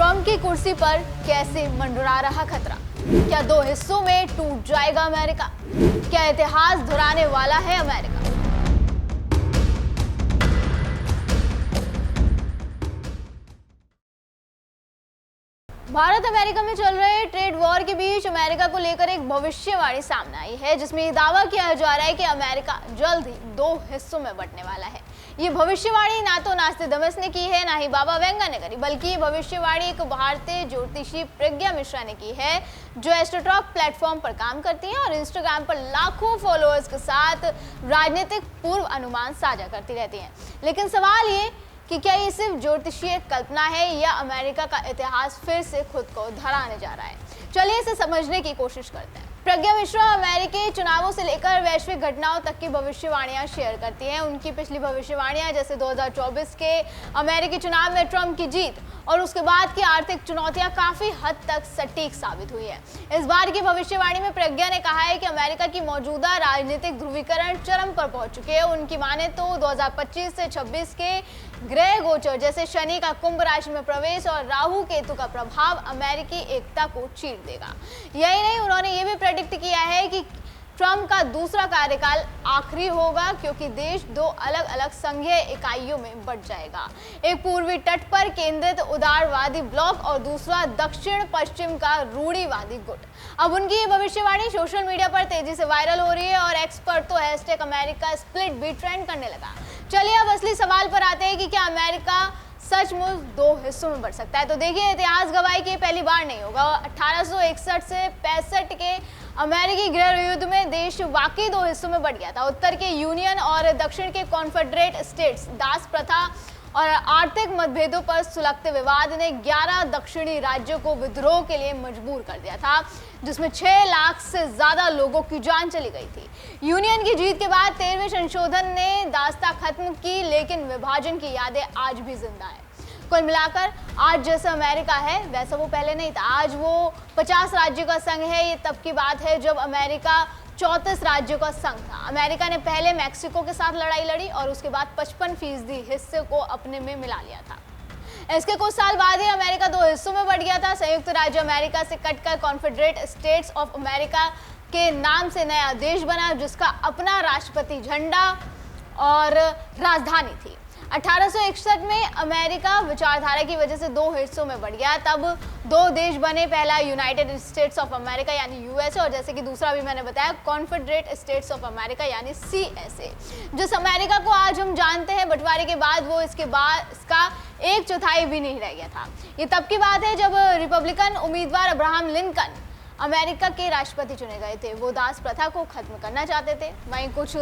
Trump की कुर्सी पर कैसे मंडरा रहा खतरा? क्या दो हिस्सों में टूट जाएगा अमेरिका? क्या इतिहास दोहराने वाला है अमेरिका? भारत अमेरिका में चल रहे ट्रेड वॉर के बीच अमेरिका को लेकर एक भविष्यवाणी सामने आई है, जिसमें ये दावा किया जा रहा है कि अमेरिका जल्द ही दो हिस्सों में बंटने वाला है। ये भविष्यवाणी ना तो नास्तिदमस ने की है, ना ही बाबा वेंगा ने करी, बल्कि ये भविष्यवाणी एक भारतीय ज्योतिषी प्रज्ञा मिश्रा ने की है, जो एस्ट्रोटॉक प्लेटफॉर्म पर काम करती है और इंस्टाग्राम पर लाखों फॉलोअर्स के साथ राजनीतिक पूर्व अनुमान साझा करती रहती है। लेकिन सवाल ये कि क्या ये सिर्फ ज्योतिषीय कल्पना है या अमेरिका का इतिहास फिर से खुद को धराने जा रहा है? चलिए इसे समझने की कोशिश करते हैं। प्रज्ञा मिश्रा अमेरिकी चुनावों से लेकर वैश्विक घटनाओं तक की भविष्यवाणियां शेयर करती हैं। उनकी पिछली भविष्यवाणियां जैसे 2024 के अमेरिकी चुनाव में ट्रंप की जीत और उसके बाद की आर्थिक चुनौतियां काफी हद तक सटीक साबित हुई है। इस बार की भविष्यवाणी में प्रज्ञा ने कहा है कि अमेरिका की मौजूदा राजनीतिक ध्रुवीकरण चरम पर पहुंच चुके हैं। उनकी माने तो 2025 से 26 के ग्रह गोचर जैसे शनि का कुंभ राशि में प्रवेश और राहु केतु का प्रभाव अमेरिकी एकता को चीर देगा। यही नहीं, उन्होंने ये भी प्रेडिक्ट किया है कि ट्रंप का दूसरा कार्यकाल आखिरी होगा, क्योंकि देश दो अलग अलग संघीय इकाइयों में बंट जाएगा। एक पूर्वी तट पर केंद्रित उदारवादी ब्लॉक और दूसरा दक्षिण पश्चिम का रूढ़िवादी गुट। अब उनकी ये भविष्यवाणी सोशल मीडिया पर तेजी से वायरल हो रही है और एक्सपर्ट तो हैशटैग अमेरिका स्प्लिट भी ट्रेंड करने लगा। चलिए अब असली सवाल पर आते हैं कि क्या अमेरिका सचमुच दो हिस्सों में बढ़ सकता है? तो देखिए, इतिहास गवाही की पहली बार नहीं होगा। 1861 से 65 के अमेरिकी गृह युद्ध में देश वाकई दो हिस्सों में बढ़ गया था। उत्तर के यूनियन और दक्षिण के कॉन्फेडरेट स्टेट्स। दास प्रथा और आर्थिक मतभेदों पर सुलगते विवाद ने 11 दक्षिणी राज्यों को विद्रोह के लिए मजबूर कर दिया था, जिसमें 6 लाख से ज्यादा लोगों की जान चली गई थी। यूनियन की जीत के बाद 13वें संशोधन ने दास्ता खत्म की, लेकिन विभाजन की यादें आज भी जिंदा है। कुल मिलाकर आज जैसा अमेरिका है वैसा वो पहले नहीं था। आज वो 50 राज्यों का संघ है। ये तब की बात है जब अमेरिका 34 राज्यों का संघ था। अमेरिका ने पहले मैक्सिको के साथ लड़ाई लड़ी और उसके बाद 55% हिस्से को अपने में मिला लिया था। इसके कुछ साल बाद ही अमेरिका दो हिस्सों में बढ़ गया था। संयुक्त राज्य अमेरिका से कटकर कॉन्फेडरेट स्टेट्स ऑफ अमेरिका के नाम से नया देश बना, जिसका अपना राष्ट्रपति झंडा और राजधानी थी। 1861 में अमेरिका विचारधारा की वजह से दो हिस्सों में बढ़ गया। तब दो देश बने, पहला यूनाइटेड स्टेट्स ऑफ अमेरिका यानी यूएसए, और जैसे कि दूसरा भी मैंने बताया कॉन्फेडरेट स्टेट्स ऑफ अमेरिका यानी सीएसए। जिस अमेरिका को आज हम जानते हैं, बंटवारे के बाद वो इसका 1/4 भी नहीं रह गया था। ये तब की बात है जब रिपब्लिकन उम्मीदवार अब्राहम लिंकन अमेरिका के राष्ट्रपति चुने गए थे। वो दास प्रथा को खत्म करना चाहते थे। वहीं कुछ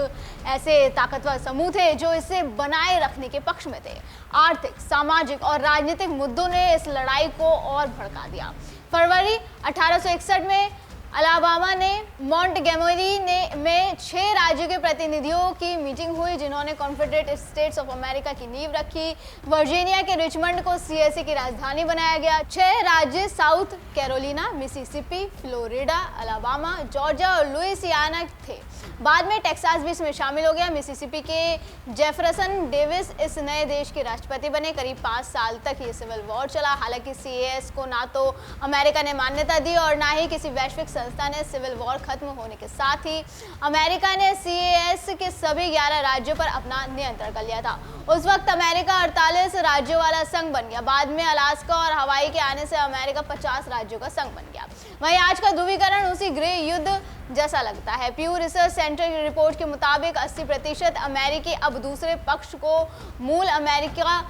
ऐसे ताकतवर समूह थे जो इसे बनाए रखने के पक्ष में थे। आर्थिक, सामाजिक और राजनीतिक मुद्दों ने इस लड़ाई को और भड़का दिया। फरवरी 1861 में अलाबामा ने मॉन्टगोमरी में 6 राज्यों के प्रतिनिधियों की मीटिंग हुई, जिन्होंने कॉन्फेडरेट स्टेट्स ऑफ अमेरिका की नींव रखी। वर्जीनिया के रिचमंड को सीएसए की राजधानी बनाया गया। 6 राज्य south Carolina, Mississippi, Florida, Alabama, Georgia और लुइसियाना थे। बाद में टेक्सास भी इसमें शामिल हो गया। मिसिसिपी के जेफरसन डेविस इस नए देश के राष्ट्रपति बने। करीब 5 साल तक ये सिविल वॉर चला। हालांकि सीएस को ना तो अमेरिका ने मान्यता दी और ना ही किसी वैश्विक संस्था ने। सिविल वॉर खत्म होने के साथ ही अमेरिका ने सीएस के सभी 11 राज्यों पर अपना नियंत्रण कर लिया था। उस वक्त अमेरिका 48 राज्यों वाला संघ बन गया। बाद में अलास्का और हवाई के आने से अमेरिका 50 राज्यों का संघ बन गया। वहीं आज का ध्रुवीकरण उसी गृह युद्ध जैसा लगता है। प्यू रिसर्च सेंटर की रिपोर्ट के मुताबिक 80% अमेरिकी अब दूसरे पक्ष को मूल अमेरिका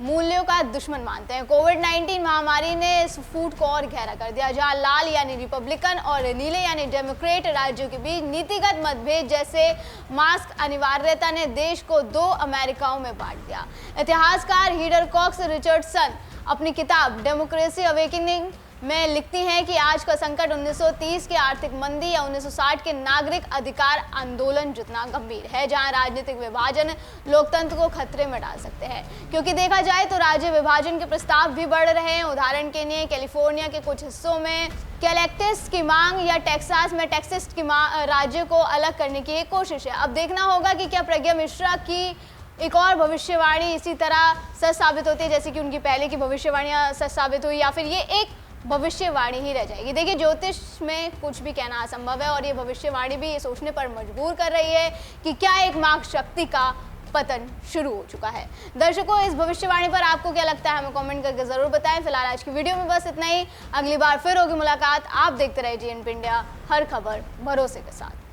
मूल्यों का दुश्मन मानते हैं। कोविड-19 महामारी ने इस फूट को और गहरा कर दिया, जहां लाल यानी रिपब्लिकन और नीले यानी डेमोक्रेट राज्यों के बीच नीतिगत मतभेद जैसे मास्क अनिवार्यता ने देश को 2 अमेरिकाओं में बांट दिया। इतिहासकार हीडर कॉक्स रिचर्डसन अपनी किताब डेमोक्रेसी अवेकनिंग में लिखती हैं कि आज का संकट 1930 के आर्थिक मंदी या 1960 के नागरिक अधिकार आंदोलन जितना गंभीर है, जहां राजनीतिक विभाजन लोकतंत्र को खतरे में डाल सकते हैं। क्योंकि देखा जाए तो राज्य विभाजन के प्रस्ताव भी बढ़ रहे हैं। उदाहरण के लिए कैलिफोर्निया के कुछ हिस्सों में कैलेक्टिस की मांग या टेक्सास में टेक्सास की राज्य को अलग करने की एक कोशिश है। अब देखना होगा कि क्या प्रज्ञा मिश्रा की एक और भविष्यवाणी इसी तरह सच साबित होती है जैसे कि उनकी पहले की भविष्यवाणियां सच साबित हुई, या फिर ये एक भविष्यवाणी ही रह जाएगी। देखिए, ज्योतिष में कुछ भी कहना असंभव है और ये भविष्यवाणी भी ये सोचने पर मजबूर कर रही है कि क्या एक माँ शक्ति का पतन शुरू हो चुका है। दर्शकों, इस भविष्यवाणी पर आपको क्या लगता है हमें कमेंट करके जरूर बताएं। फिलहाल आज की वीडियो में बस इतना ही। अगली बार फिर होगी मुलाकात। आप देखते रहिए GNP इंडिया, हर खबर भरोसे के साथ।